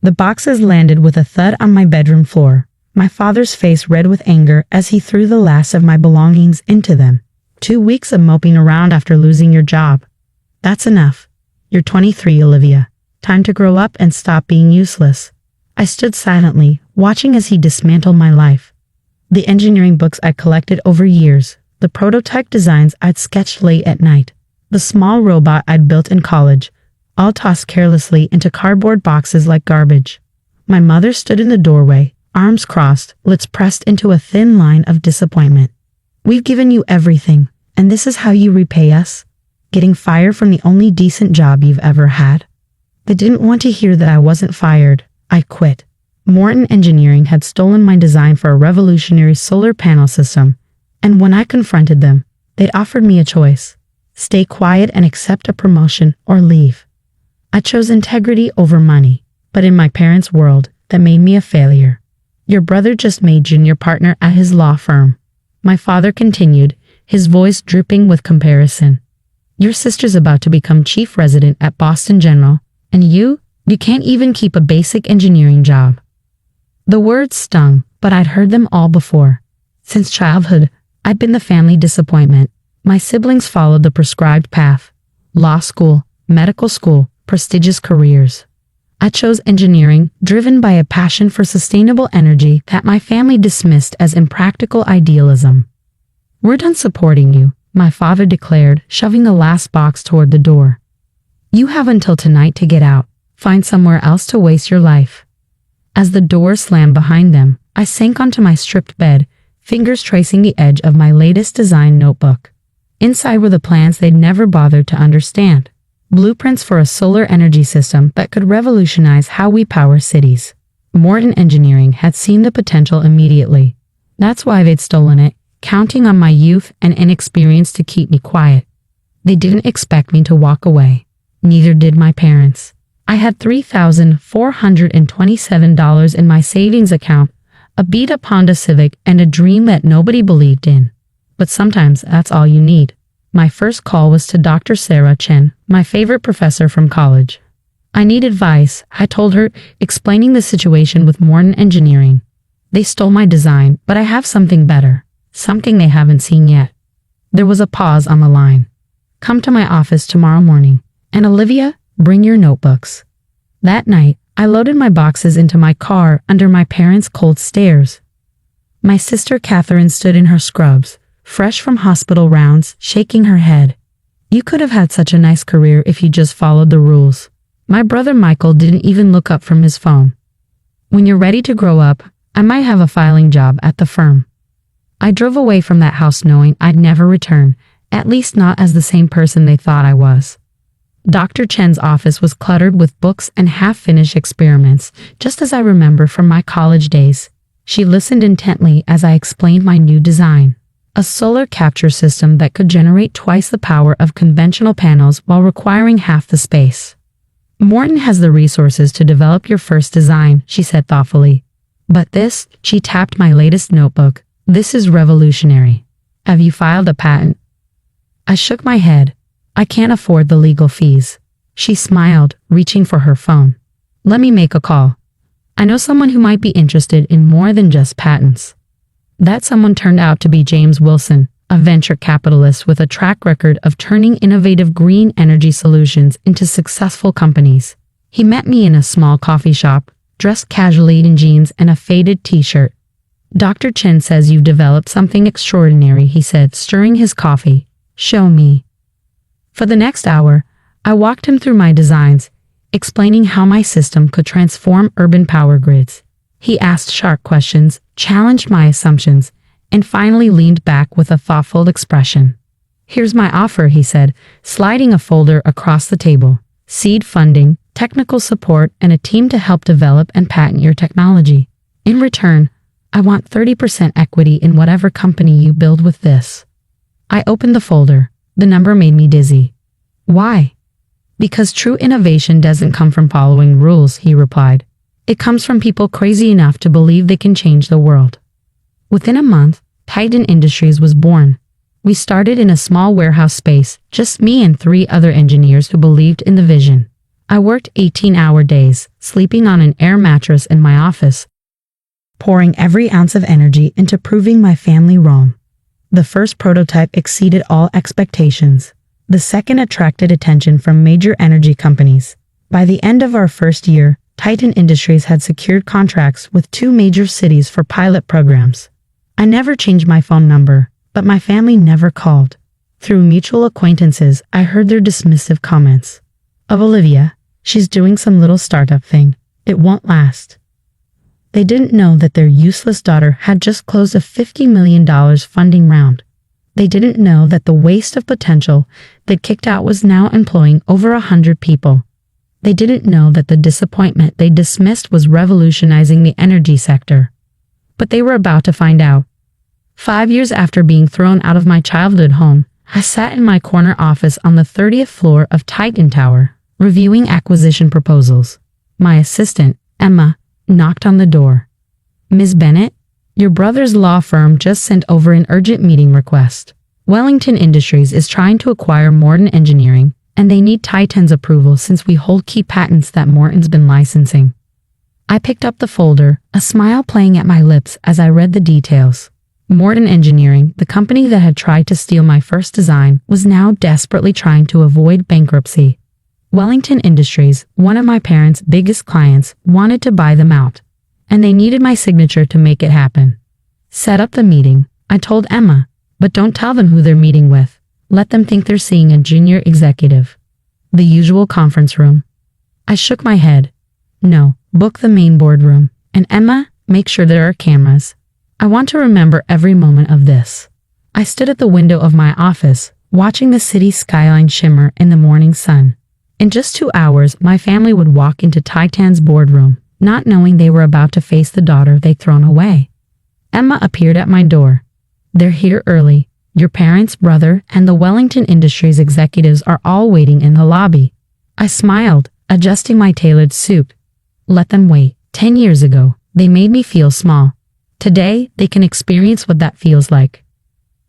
The boxes landed with a thud on my bedroom floor, my father's face red with anger as he threw the last of my belongings into them. 2 weeks of moping around after losing your job. That's enough. You're 23, Olivia. Time to grow up and stop being useless. I stood silently, watching as he dismantled my life. The engineering books I'd collected over years, the prototype designs I'd sketched late at night, the small robot I'd built in college, all tossed carelessly into cardboard boxes like garbage. My mother stood in the doorway, arms crossed, lips pressed into a thin line of disappointment. We've given you everything, and this is how you repay us? Getting fired from the only decent job you've ever had? They didn't want to hear that I wasn't fired. I quit. Morton Engineering had stolen my design for a revolutionary solar panel system, and when I confronted them, they'd offered me a choice. Stay quiet and accept a promotion or leave. I chose integrity over money, but in my parents' world, that made me a failure. Your brother just made junior partner at his law firm. My father continued, his voice dripping with comparison. Your sister's about to become chief resident at Boston General, and you can't even keep a basic engineering job. The words stung, but I'd heard them all before. Since childhood, I'd been the family disappointment. My siblings followed the prescribed path. Law school, medical school, prestigious careers. I chose engineering, driven by a passion for sustainable energy that my family dismissed as impractical idealism. We're done supporting you, my father declared, shoving the last box toward the door. You have until tonight to get out. Find somewhere else to waste your life. As the door slammed behind them, I sank onto my stripped bed, fingers tracing the edge of my latest design notebook. Inside were the plans they'd never bothered to understand. Blueprints for a solar energy system that could revolutionize how we power cities. Morton Engineering had seen the potential immediately. That's why they'd stolen it, counting on my youth and inexperience to keep me quiet. They didn't expect me to walk away. Neither did my parents. I had $3,427 in my savings account, a beat-up Honda Civic, and a dream that nobody believed in. But sometimes that's all you need. My first call was to Dr. Sarah Chen, my favorite professor from college. I need advice, I told her, explaining the situation with Morton Engineering. They stole my design, but I have something better, something they haven't seen yet. There was a pause on the line. Come to my office tomorrow morning, and Olivia, bring your notebooks. That night, I loaded my boxes into my car under my parents' cold stares. My sister Catherine stood in her scrubs, fresh from hospital rounds, shaking her head. You could have had such a nice career if you just followed the rules. My brother Michael didn't even look up from his phone. When you're ready to grow up, I might have a filing job at the firm. I drove away from that house knowing I'd never return, at least not as the same person they thought I was. Dr. Chen's office was cluttered with books and half-finished experiments, just as I remember from my college days. She listened intently as I explained my new design. A solar capture system that could generate twice the power of conventional panels while requiring half the space. Morton has the resources to develop your first design, she said thoughtfully. But this, she tapped my latest notebook, this is revolutionary. Have you filed a patent? I shook my head. I can't afford the legal fees. She smiled, reaching for her phone. Let me make a call. I know someone who might be interested in more than just patents. That someone turned out to be James Wilson, a venture capitalist with a track record of turning innovative green energy solutions into successful companies. He met me in a small coffee shop, dressed casually in jeans and a faded t-shirt. Dr. Chen says you've developed something extraordinary, he said, stirring his coffee. Show me. For the next hour, I walked him through my designs, explaining how my system could transform urban power grids. He asked sharp questions, challenged my assumptions, and finally leaned back with a thoughtful expression. Here's my offer, he said, sliding a folder across the table. Seed funding, technical support, and a team to help develop and patent your technology. In return, I want 30% equity in whatever company you build with this. I opened the folder. The number made me dizzy. Why? Because true innovation doesn't come from following rules, he replied. It comes from people crazy enough to believe they can change the world. Within a month, Titan Industries was born. We started in a small warehouse space, just me and 3 other engineers who believed in the vision. I worked 18-hour days, sleeping on an air mattress in my office, pouring every ounce of energy into proving my family wrong. The first prototype exceeded all expectations. The second attracted attention from major energy companies. By the end of our first year, Titan Industries had secured contracts with 2 major cities for pilot programs. I never changed my phone number, but my family never called. Through mutual acquaintances, I heard their dismissive comments. Of Olivia, she's doing some little startup thing. It won't last. They didn't know that their useless daughter had just closed a $50 million funding round. They didn't know that the waste of potential they'd kicked out was now employing over 100 people. They didn't know that the disappointment they dismissed was revolutionizing the energy sector. But they were about to find out. 5 years after being thrown out of my childhood home, I sat in my corner office on the 30th floor of Titan Tower, reviewing acquisition proposals. My assistant, Emma, knocked on the door. "Ms. Bennett, your brother's law firm just sent over an urgent meeting request. Wellington Industries is trying to acquire Morton Engineering, and they need Titan's approval since we hold key patents that Morton's been licensing." I picked up the folder, a smile playing at my lips as I read the details. Morton Engineering, the company that had tried to steal my first design, was now desperately trying to avoid bankruptcy. Wellington Industries, one of my parents' biggest clients, wanted to buy them out, and they needed my signature to make it happen. "Set up the meeting," I told Emma, "but don't tell them who they're meeting with. Let them think they're seeing a junior executive." "The usual conference room." I shook my head. "No, book the main boardroom. And Emma, make sure there are cameras. I want to remember every moment of this." I stood at the window of my office, watching the city skyline shimmer in the morning sun. In just 2 hours, my family would walk into Titan's boardroom, not knowing they were about to face the daughter they'd thrown away. Emma appeared at my door. "They're here early. Your parents, brother, and the Wellington Industries executives are all waiting in the lobby." I smiled, adjusting my tailored suit. Let them wait. 10 years ago, they made me feel small. Today, they can experience what that feels like.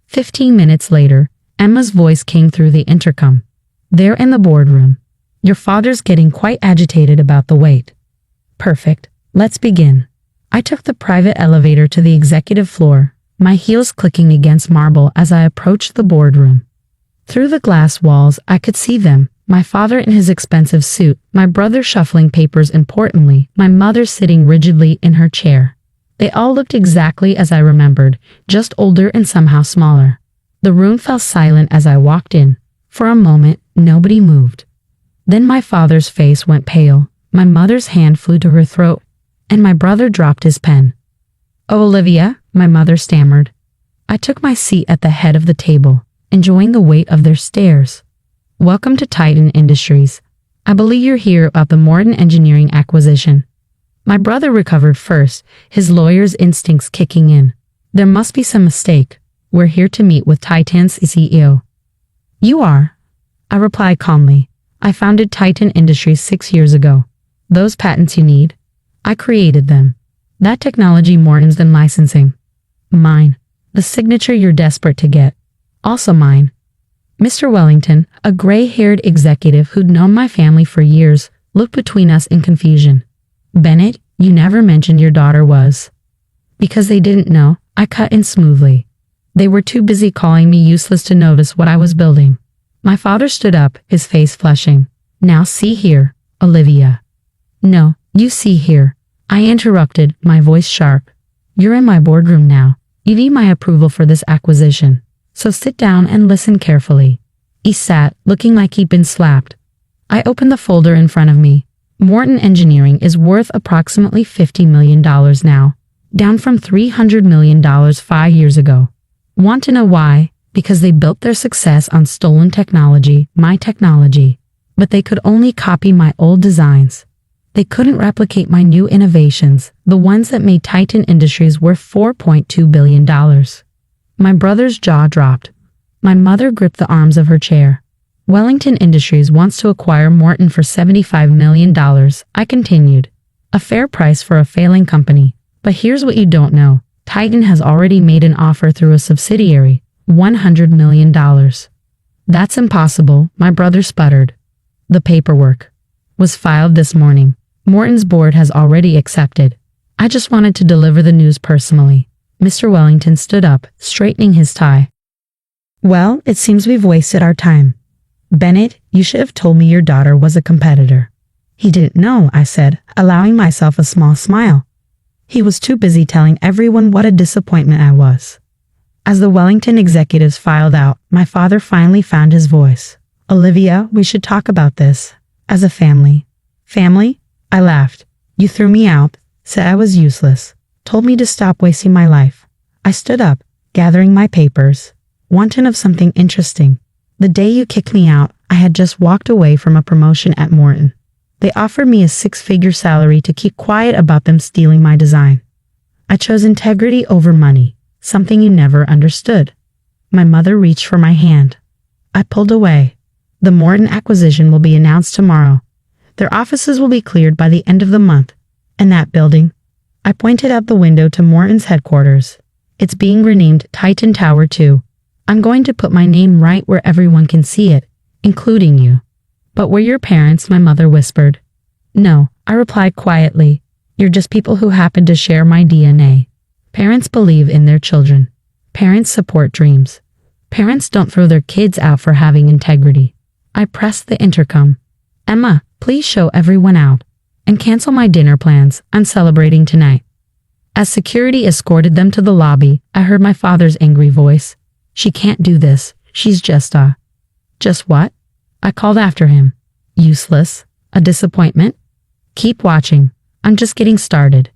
15 minutes later, Emma's voice came through the intercom. "They're in the boardroom. Your father's getting quite agitated about the wait." "Perfect. Let's begin." I took the private elevator to the executive floor, my heels clicking against marble as I approached the boardroom. Through the glass walls, I could see them, my father in his expensive suit, my brother shuffling papers importantly, my mother sitting rigidly in her chair. They all looked exactly as I remembered, just older and somehow smaller. The room fell silent as I walked in. For a moment, nobody moved. Then my father's face went pale, my mother's hand flew to her throat, and my brother dropped his pen. "Oh, Olivia," my mother stammered. I took my seat at the head of the table, enjoying the weight of their stares. "Welcome to Titan Industries. I believe you're here about the Morton Engineering acquisition." My brother recovered first, his lawyer's instincts kicking in. "There must be some mistake. We're here to meet with Titan's CEO." "You are?" I replied calmly. "I founded Titan Industries 6 years ago. Those patents you need? I created them. That technology Morton's been licensing. Mine. The signature you're desperate to get. Also mine." Mr. Wellington, a gray-haired executive who'd known my family for years, looked between us in confusion. "Bennett, you never mentioned your daughter was." Because they didn't know, I cut in smoothly. They were too busy calling me useless to notice what I was building. My father stood up, his face flushing. "Now see here, Olivia." "No, you see here," I interrupted, my voice sharp. "You're in my boardroom now. You need my approval for this acquisition. So sit down and listen carefully." He sat, looking like he'd been slapped. I opened the folder in front of me. Morton Engineering is worth approximately $50 million now, down from $300 million 5 years ago. Want to know why? Because they built their success on stolen technology, my technology. But they could only copy my old designs. They couldn't replicate my new innovations, the ones that made Titan Industries worth $4.2 billion. My brother's jaw dropped. My mother gripped the arms of her chair. "Wellington Industries wants to acquire Morton for $75 million, I continued. "A fair price for a failing company. But here's what you don't know. Titan has already made an offer through a subsidiary, $100 million. "That's impossible," my brother sputtered. "The paperwork." was filed this morning. Morton's board has already accepted. I just wanted to deliver the news personally. Mr. Wellington stood up, straightening his tie. Well, it seems we've wasted our time. Bennett, you should have told me your daughter was a competitor. He didn't know, I said, allowing myself a small smile. He was too busy telling everyone what a disappointment I was. As the Wellington executives filed out, my father finally found his voice. Olivia, we should talk about this. As a family. Family? I laughed. You threw me out, said I was useless, told me to stop wasting my life. I stood up, gathering my papers, wanting of something interesting. The day you kicked me out, I had just walked away from a promotion at Morton. They offered me a 6-figure salary to keep quiet about them stealing my design. I chose integrity over money, something you never understood. My mother reached for my hand. I pulled away. The Morton acquisition will be announced tomorrow. Their offices will be cleared by the end of the month. And that building? I pointed out the window to Morton's headquarters. It's being renamed Titan Tower 2. I'm going to put my name right where everyone can see it, including you. But were your parents? My mother whispered. No, I replied quietly. You're just people who happen to share my DNA. Parents believe in their children. Parents support dreams. Parents don't throw their kids out for having integrity. I pressed the intercom. Emma, please show everyone out. And cancel my dinner plans. I'm celebrating tonight. As security escorted them to the lobby, I heard my father's angry voice. She can't do this. She's just Just what? I called after him. Useless. A disappointment. Keep watching. I'm just getting started.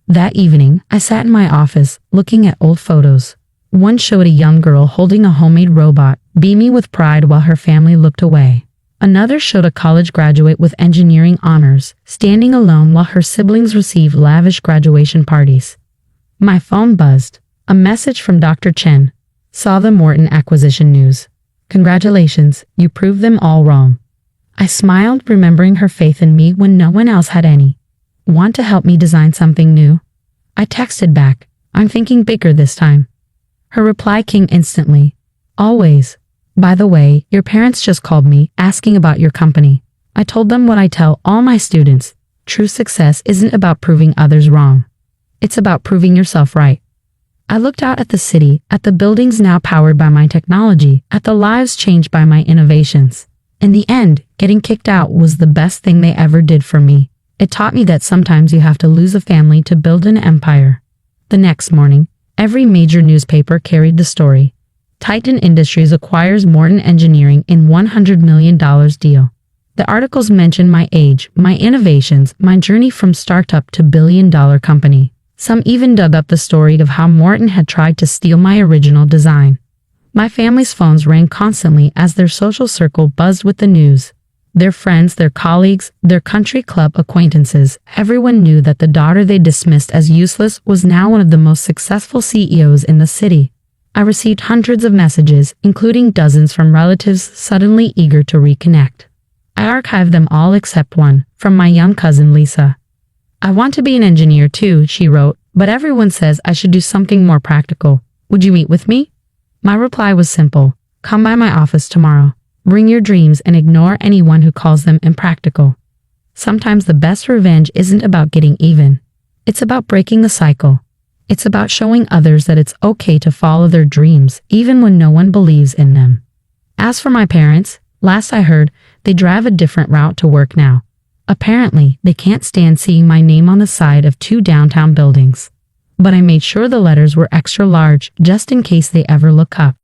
That evening, I sat in my office, looking at old photos. One showed a young girl holding a homemade robot, beaming with pride while her family looked away. Another showed a college graduate with engineering honors, standing alone while her siblings received lavish graduation parties. My phone buzzed. A message from Dr. Chen. Saw the Morton acquisition news. Congratulations, you proved them all wrong. I smiled, remembering her faith in me when no one else had any. Want to help me design something new? I texted back. I'm thinking bigger this time. Her reply came instantly. Always. By the way, your parents just called me, asking about your company. I told them what I tell all my students. True success isn't about proving others wrong. It's about proving yourself right. I looked out at the city, at the buildings now powered by my technology, at the lives changed by my innovations. In the end, getting kicked out was the best thing they ever did for me. It taught me that sometimes you have to lose a family to build an empire. The next morning, every major newspaper carried the story. Titan Industries acquires Morton Engineering in $100 million deal. The articles mentioned my age, my innovations, my journey from startup to billion-dollar company. Some even dug up the story of how Morton had tried to steal my original design. My family's phones rang constantly as their social circle buzzed with the news. Their friends, their colleagues, their country club acquaintances, everyone knew that the daughter they dismissed as useless was now one of the most successful CEOs in the city. I received hundreds of messages, including dozens from relatives suddenly eager to reconnect. I archived them all except one, from my young cousin Lisa. I want to be an engineer too, she wrote, but everyone says I should do something more practical. Would you meet with me? My reply was simple. Come by my office tomorrow. Bring your dreams and ignore anyone who calls them impractical. Sometimes the best revenge isn't about getting even. It's about breaking the cycle. It's about showing others that it's okay to follow their dreams, even when no one believes in them. As for my parents, last I heard, they drive a different route to work now. Apparently, they can't stand seeing my name on the side of 2 downtown buildings. But I made sure the letters were extra large, just in case they ever look up.